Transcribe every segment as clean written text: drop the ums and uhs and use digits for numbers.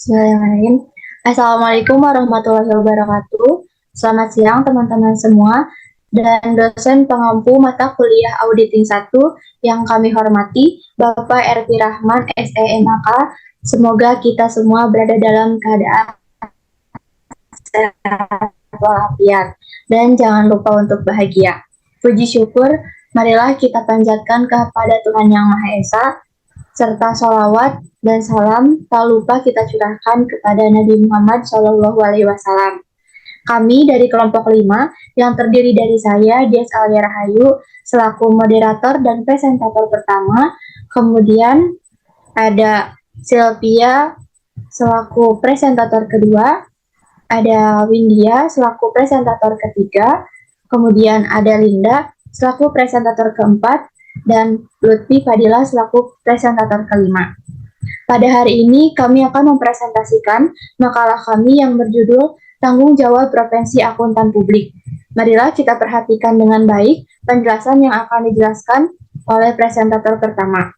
Bismillahirrahmanirrahim. Assalamualaikum warahmatullahi wabarakatuh. Selamat siang teman-teman semua dan dosen pengampu mata kuliah Auditing 1 yang kami hormati, Bapak Ervi Rahman, SEMAK. Semoga kita semua berada dalam keadaan sehat walafiat dan jangan lupa untuk bahagia. Puji syukur, marilah kita panjatkan kepada Tuhan Yang Maha Esa, serta sholawat dan salam tak lupa kita curahkan kepada Nabi Muhammad SAW. Kami dari kelompok 5 yang terdiri dari saya, Dias Alia Rahayu, selaku moderator dan presentator pertama, kemudian ada Sylvia selaku presentator kedua, ada Windia selaku presentator ketiga, kemudian ada Linda selaku presentator keempat, dan Lutfi Fadila selaku presentator kelima. Pada hari ini kami akan mempresentasikan makalah kami yang berjudul Tanggung Jawab Profesi Akuntan Publik. Marilah kita perhatikan dengan baik penjelasan yang akan dijelaskan oleh presentator pertama.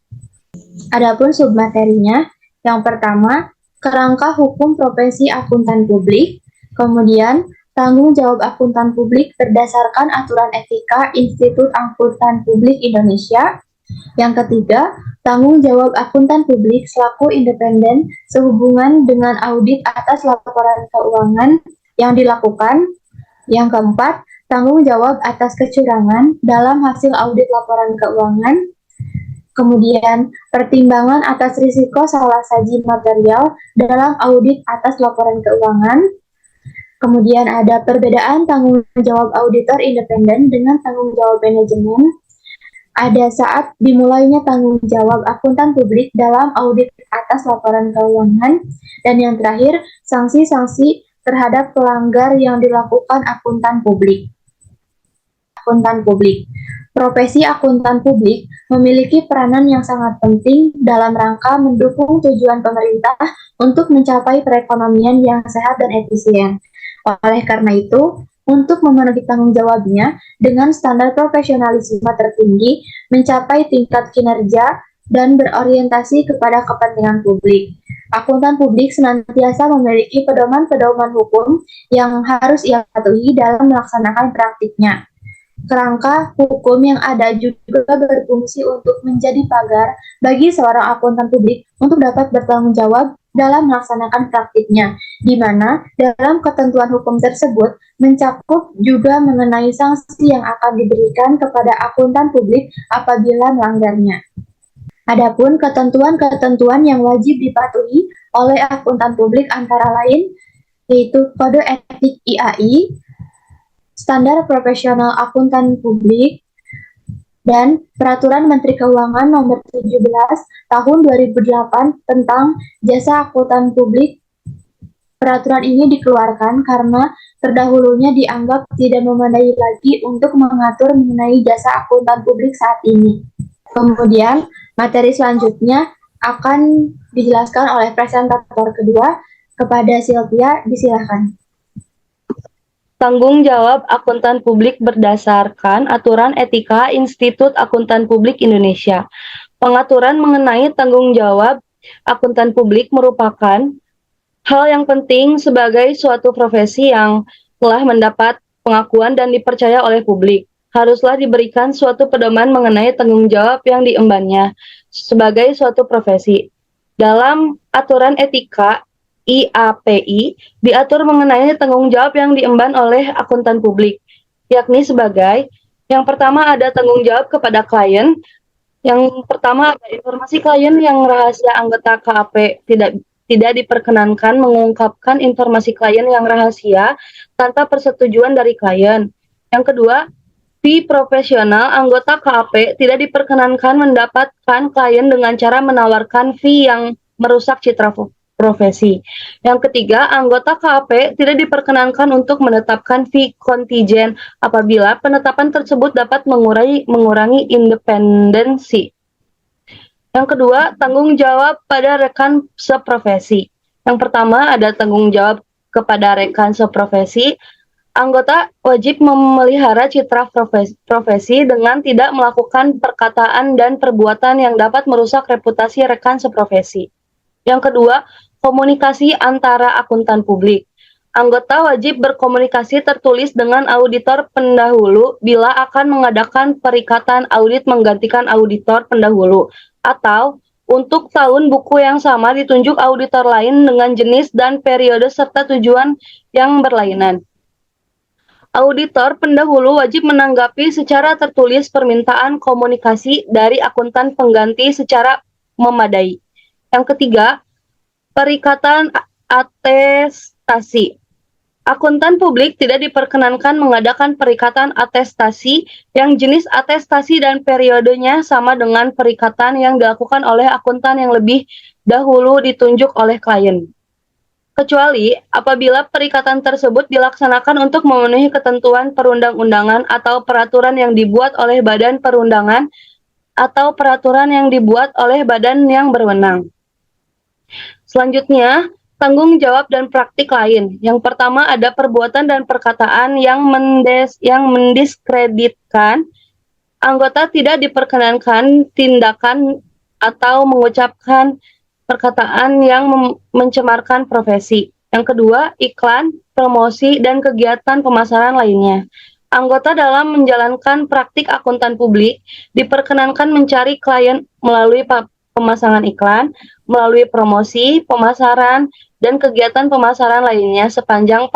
Adapun submaterinya, yang pertama, kerangka hukum profesi akuntan publik, kemudian tanggung jawab akuntan publik berdasarkan aturan etika Institut Akuntan Publik Indonesia. Yang ketiga, tanggung jawab akuntan publik selaku independen sehubungan dengan audit atas laporan keuangan yang dilakukan. Yang keempat, tanggung jawab atas kecurangan dalam hasil audit laporan keuangan. Kemudian, pertimbangan atas risiko salah saji material dalam audit atas laporan keuangan. Kemudian ada perbedaan tanggung jawab auditor independen dengan tanggung jawab manajemen. Ada saat dimulainya tanggung jawab akuntan publik dalam audit atas laporan keuangan. Dan yang terakhir, sanksi-sanksi terhadap pelanggar yang dilakukan akuntan publik. Akuntan publik. Profesi akuntan publik memiliki peranan yang sangat penting dalam rangka mendukung tujuan pemerintah untuk mencapai perekonomian yang sehat dan efisien. Oleh karena itu, untuk memenuhi tanggung jawabnya dengan standar profesionalisme tertinggi, mencapai tingkat kinerja, dan berorientasi kepada kepentingan publik. Akuntan publik senantiasa memiliki pedoman-pedoman hukum yang harus ia patuhi dalam melaksanakan praktiknya. Kerangka hukum yang ada juga berfungsi untuk menjadi pagar bagi seorang akuntan publik untuk dapat bertanggung jawab dalam melaksanakan praktiknya, di mana dalam ketentuan hukum tersebut mencakup juga mengenai sanksi yang akan diberikan kepada akuntan publik apabila melanggarnya. Adapun ketentuan-ketentuan yang wajib dipatuhi oleh akuntan publik antara lain yaitu Kode Etik IAI, Standar Profesional Akuntan Publik, dan Peraturan Menteri Keuangan Nomor 17 Tahun 2008 tentang Jasa Akuntan Publik. Peraturan ini dikeluarkan karena terdahulunya dianggap tidak memadai lagi untuk mengatur mengenai jasa akuntan publik saat ini. Kemudian, materi selanjutnya akan dijelaskan oleh presentator kedua. Kepada Sylvia, disilakan. Tanggung jawab akuntan publik berdasarkan aturan etika Institut Akuntan Publik Indonesia. Pengaturan mengenai tanggung jawab akuntan publik merupakan hal yang penting sebagai suatu profesi yang telah mendapat pengakuan dan dipercaya oleh publik. Haruslah diberikan suatu pedoman mengenai tanggung jawab yang diembannya sebagai suatu profesi. Dalam aturan etika IAPI diatur mengenai tanggung jawab yang diemban oleh akuntan publik, yakni sebagai yang pertama ada tanggung jawab kepada klien. Yang pertama ada informasi klien yang rahasia. Anggota KAP tidak diperkenankan mengungkapkan informasi klien yang rahasia tanpa persetujuan dari klien. Yang kedua, fee profesional. Anggota KAP tidak diperkenankan mendapatkan klien dengan cara menawarkan fee yang merusak citra profesi. Yang ketiga, anggota KAP tidak diperkenankan untuk menetapkan fee kontijen apabila penetapan tersebut dapat mengurangi independensi. Yang kedua, tanggung jawab pada rekan seprofesi. Yang pertama, ada tanggung jawab kepada rekan seprofesi. Anggota wajib memelihara citra profesi dengan tidak melakukan perkataan dan perbuatan yang dapat merusak reputasi rekan seprofesi. Yang kedua, Komunikasi antara akuntan publik. Anggota wajib berkomunikasi tertulis dengan auditor pendahulu bila akan mengadakan perikatan audit menggantikan auditor pendahulu, atau untuk tahun buku yang sama ditunjuk auditor lain dengan jenis dan periode serta tujuan yang berlainan. Auditor pendahulu wajib menanggapi secara tertulis permintaan komunikasi dari akuntan pengganti secara memadai. Yang ketiga, perikatan atestasi. Akuntan publik tidak diperkenankan mengadakan perikatan atestasi yang jenis atestasi dan periodenya sama dengan perikatan yang dilakukan oleh akuntan yang lebih dahulu ditunjuk oleh klien. Kecuali apabila perikatan tersebut dilaksanakan untuk memenuhi ketentuan perundang-undangan atau peraturan yang dibuat oleh badan perundangan atau peraturan yang dibuat oleh badan yang berwenang. Selanjutnya, tanggung jawab dan praktik lain. Yang pertama ada perbuatan dan perkataan yang mendiskreditkan. Anggota tidak diperkenankan tindakan atau mengucapkan perkataan yang mencemarkan profesi. Yang kedua, iklan, promosi, dan kegiatan pemasaran lainnya. Anggota dalam menjalankan praktik akuntan publik diperkenankan mencari klien melalui pemasangan iklan, melalui promosi, pemasaran, dan kegiatan pemasaran lainnya sepanjang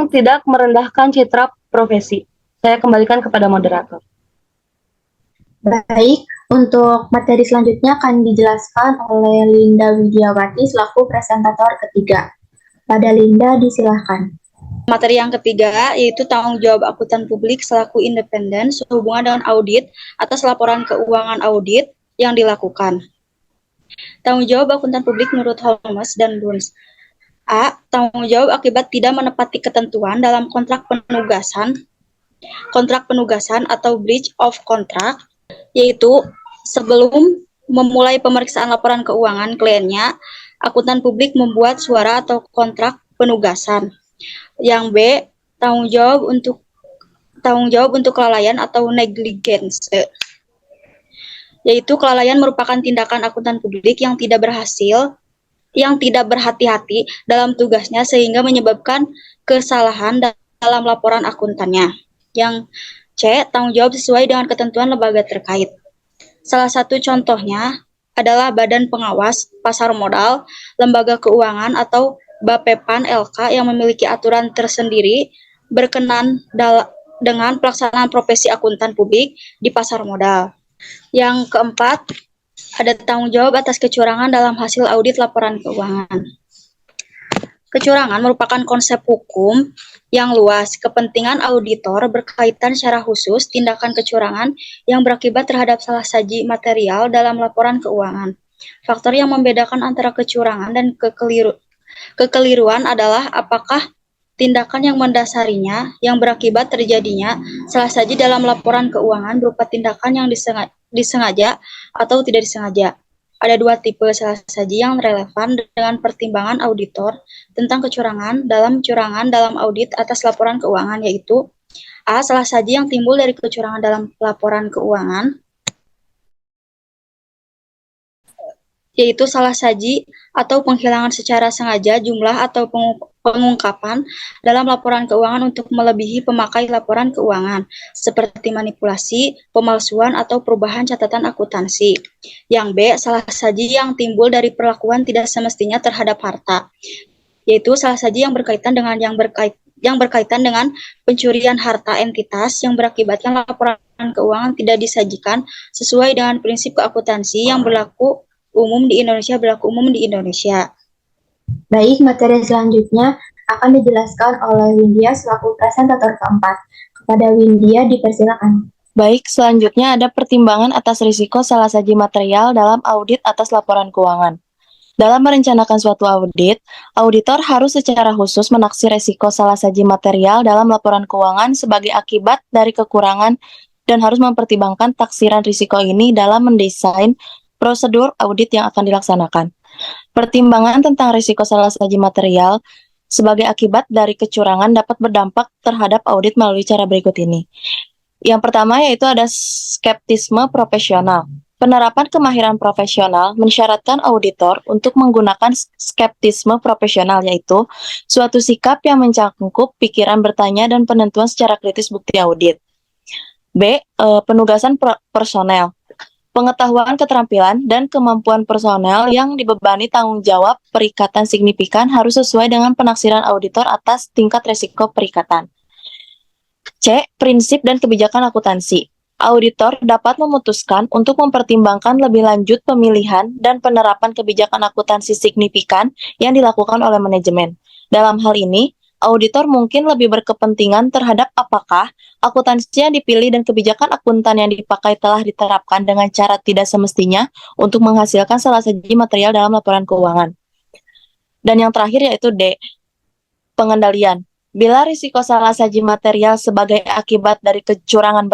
tidak merendahkan citra profesi. Saya kembalikan kepada moderator. Baik, untuk materi selanjutnya akan dijelaskan oleh Linda Widiawati selaku presentator ketiga. Pada Linda, disilahkan. Materi yang ketiga yaitu tanggung jawab akuntan publik selaku independen sehubungan dengan audit atas laporan keuangan audit yang dilakukan. Tanggung jawab akuntan publik menurut Holmes dan Burns. A. Tanggung jawab akibat tidak menepati ketentuan dalam kontrak penugasan atau breach of contract, yaitu sebelum memulai pemeriksaan laporan keuangan kliennya, akuntan publik membuat suara atau kontrak penugasan. Yang B, tanggung jawab untuk kelalaian atau negligence, yaitu kelalaian merupakan tindakan akuntan publik yang tidak berhati-hati dalam tugasnya sehingga menyebabkan kesalahan dalam laporan akuntannya. Yang C, tanggung jawab sesuai dengan ketentuan lembaga terkait. Salah satu contohnya adalah Badan Pengawas Pasar Modal, Lembaga Keuangan atau Bapepan LK yang memiliki aturan tersendiri berkenan dengan pelaksanaan profesi akuntan publik di pasar modal. Yang keempat, ada tanggung jawab atas kecurangan dalam hasil audit laporan keuangan. Kecurangan merupakan konsep hukum yang luas. Kepentingan auditor berkaitan secara khusus tindakan kecurangan yang berakibat terhadap salah saji material dalam laporan keuangan. Faktor yang membedakan antara kecurangan dan kekeliruan adalah apakah tindakan yang mendasarinya yang berakibat terjadinya salah saji dalam laporan keuangan berupa tindakan yang disengaja atau tidak disengaja. Ada dua tipe salah saji yang relevan dengan pertimbangan auditor tentang kecurangan dalam audit atas laporan keuangan, yaitu A. Salah saji yang timbul dari kecurangan dalam laporan keuangan, yaitu salah saji atau penghilangan secara sengaja jumlah atau pengungkapan dalam laporan keuangan untuk melebihi pemakai laporan keuangan, seperti manipulasi, pemalsuan, atau perubahan catatan akuntansi. Yang B, salah saji yang timbul dari perlakuan tidak semestinya terhadap harta, yaitu salah saji yang berkaitan dengan pencurian harta entitas yang berakibatkan laporan keuangan tidak disajikan sesuai dengan prinsip keakuntansi yang berlaku umum di Indonesia. Baik, materi selanjutnya akan dijelaskan oleh Windia selaku presentator keempat. Kepada Windia, dipersilakan. Baik, selanjutnya ada pertimbangan atas risiko salah saji material dalam audit atas laporan keuangan. Dalam merencanakan suatu audit, auditor harus secara khusus menaksir risiko salah saji material dalam laporan keuangan sebagai akibat dari kekurangan dan harus mempertimbangkan taksiran risiko ini dalam mendesain prosedur audit yang akan dilaksanakan. Pertimbangan tentang risiko salah saji material sebagai akibat dari kecurangan dapat berdampak terhadap audit melalui cara berikut ini. Yang pertama yaitu ada skeptisme profesional. Penerapan kemahiran profesional mensyaratkan auditor untuk menggunakan skeptisme profesional, yaitu suatu sikap yang mencangkup pikiran bertanya dan penentuan secara kritis bukti audit. B. Penugasan personel. Pengetahuan, keterampilan, dan kemampuan personel yang dibebani tanggung jawab perikatan signifikan harus sesuai dengan penaksiran auditor atas tingkat resiko perikatan. C. Prinsip dan kebijakan akuntansi. Auditor dapat memutuskan untuk mempertimbangkan lebih lanjut pemilihan dan penerapan kebijakan akuntansi signifikan yang dilakukan oleh manajemen. Dalam hal ini, auditor mungkin lebih berkepentingan terhadap apakah akuntansi yang dipilih dan kebijakan akuntan yang dipakai telah diterapkan dengan cara tidak semestinya untuk menghasilkan salah satu material dalam laporan keuangan. Dan yang terakhir yaitu D. Pengendalian. Bila risiko salah saji material sebagai akibat dari kecurangan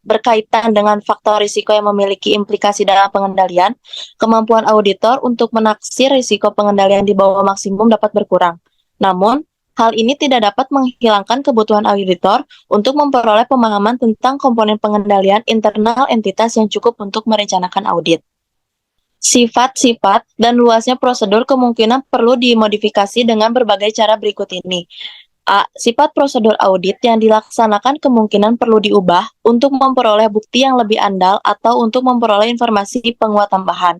berkaitan dengan faktor risiko yang memiliki implikasi dalam pengendalian, kemampuan auditor untuk menaksir risiko pengendalian di bawah maksimum dapat berkurang. Namun, hal ini tidak dapat menghilangkan kebutuhan auditor untuk memperoleh pemahaman tentang komponen pengendalian internal entitas yang cukup untuk merencanakan audit. Sifat-sifat dan luasnya prosedur kemungkinan perlu dimodifikasi dengan berbagai cara berikut ini. A. Sifat prosedur audit yang dilaksanakan kemungkinan perlu diubah untuk memperoleh bukti yang lebih andal atau untuk memperoleh informasi penguat tambahan.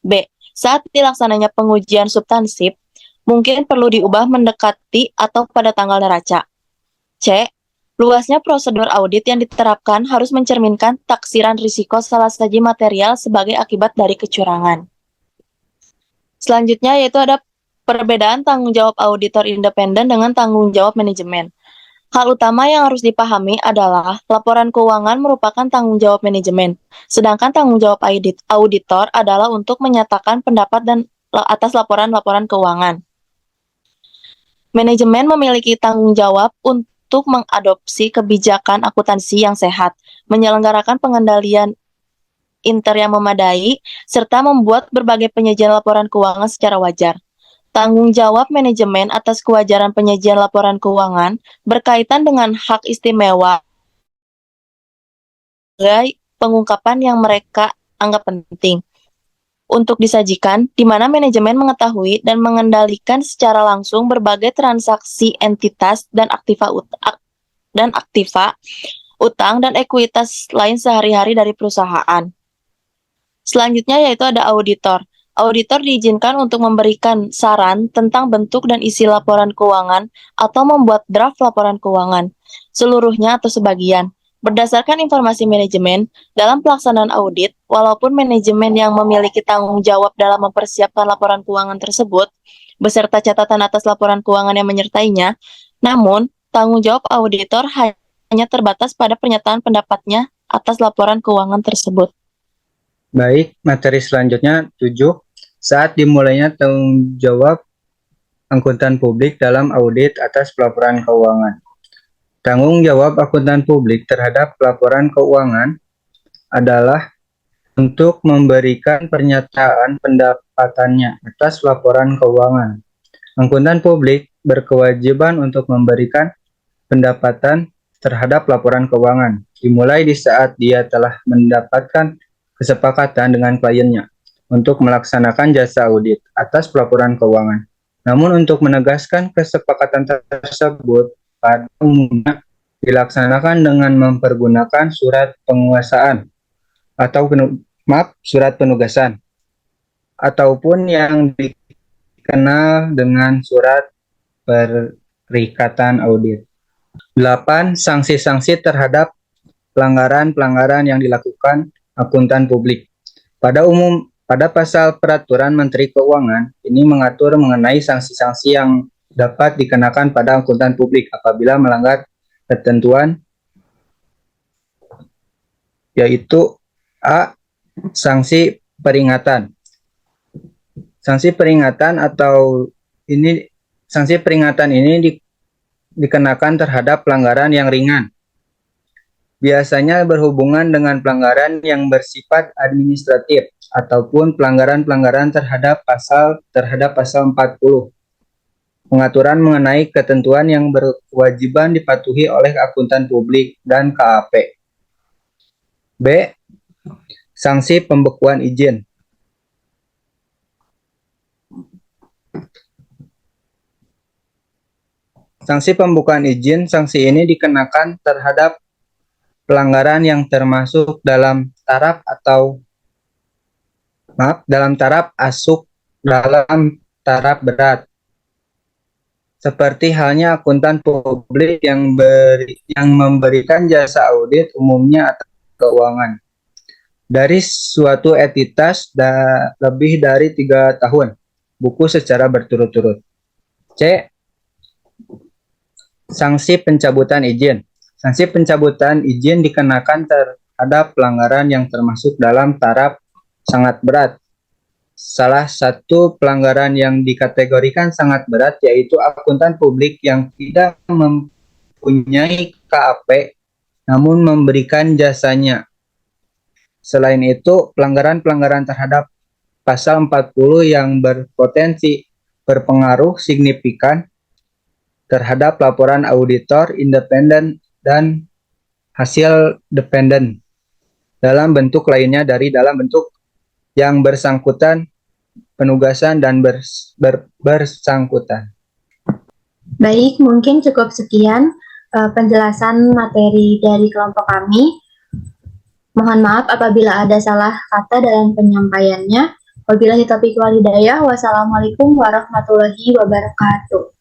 B. Saat dilaksananya pengujian substansif, mungkin perlu diubah mendekati atau pada tanggal neraca. C. Luasnya prosedur audit yang diterapkan harus mencerminkan taksiran risiko salah saji material sebagai akibat dari kecurangan. Selanjutnya yaitu ada perbedaan tanggung jawab auditor independen dengan tanggung jawab manajemen. Hal utama yang harus dipahami adalah laporan keuangan merupakan tanggung jawab manajemen, sedangkan tanggung jawab auditor adalah untuk menyatakan pendapat dan atas laporan-laporan keuangan. Manajemen memiliki tanggung jawab untuk mengadopsi kebijakan akuntansi yang sehat, menyelenggarakan pengendalian inter yang memadai, serta membuat berbagai penyajian laporan keuangan secara wajar. Tanggung jawab manajemen atas kewajaran penyajian laporan keuangan berkaitan dengan hak istimewa sebagai pengungkapan yang mereka anggap penting untuk disajikan, di mana manajemen mengetahui dan mengendalikan secara langsung berbagai transaksi entitas dan aktiva utang dan ekuitas lain sehari-hari dari perusahaan. Selanjutnya yaitu ada auditor. Auditor diizinkan untuk memberikan saran tentang bentuk dan isi laporan keuangan atau membuat draft laporan keuangan, seluruhnya atau sebagian. Berdasarkan informasi manajemen, dalam pelaksanaan audit, walaupun manajemen yang memiliki tanggung jawab dalam mempersiapkan laporan keuangan tersebut, beserta catatan atas laporan keuangan yang menyertainya, namun tanggung jawab auditor hanya terbatas pada pernyataan pendapatnya atas laporan keuangan tersebut. Baik, materi selanjutnya 7. Saat dimulainya tanggung jawab akuntan publik dalam audit atas pelaporan keuangan. Tanggung jawab akuntan publik terhadap laporan keuangan adalah untuk memberikan pernyataan pendapatannya atas laporan keuangan. Akuntan publik berkewajiban untuk memberikan pendapatan terhadap laporan keuangan, dimulai di saat dia telah mendapatkan kesepakatan dengan kliennya untuk melaksanakan jasa audit atas pelaporan keuangan. Namun untuk menegaskan kesepakatan tersebut pada umumnya dilaksanakan dengan mempergunakan surat penguasaan atau surat penugasan ataupun yang dikenal dengan surat perikatan audit. 8. Sanksi-sanksi terhadap pelanggaran-pelanggaran yang dilakukan akuntan publik. Pada pasal peraturan Menteri Keuangan, ini mengatur mengenai sanksi-sanksi yang dapat dikenakan pada akuntan publik apabila melanggar ketentuan, yaitu A. Sanksi peringatan. Sanksi peringatan ini dikenakan terhadap pelanggaran yang ringan. Biasanya berhubungan dengan pelanggaran yang bersifat administratif ataupun pelanggaran-pelanggaran terhadap pasal 40. Pengaturan mengenai ketentuan yang berkewajiban dipatuhi oleh akuntan publik dan KAP. B. Sanksi pembekuan izin. Sanksi pembukaan izin, sanksi ini dikenakan terhadap pelanggaran yang termasuk dalam taraf dalam taraf berat. Seperti halnya akuntan publik yang memberikan jasa audit umumnya atau keuangan dari suatu entitas lebih dari 3 tahun buku secara berturut-turut. C. Sanksi pencabutan izin. Sanksi pencabutan izin dikenakan terhadap pelanggaran yang termasuk dalam taraf sangat berat. Salah satu pelanggaran yang dikategorikan sangat berat yaitu akuntan publik yang tidak mempunyai KAP namun memberikan jasanya. Selain itu, pelanggaran-pelanggaran terhadap pasal 40 yang berpotensi berpengaruh signifikan terhadap laporan auditor independen dan hasil dependen dalam bentuk lainnya dari dalam bentuk yang bersangkutan, penugasan, dan bersangkutan. Baik, mungkin cukup sekian penjelasan materi dari kelompok kami. Mohon maaf apabila ada salah kata dalam penyampaiannya. Wabillahi taufiq wal hidayah. Wassalamualaikum warahmatullahi wabarakatuh.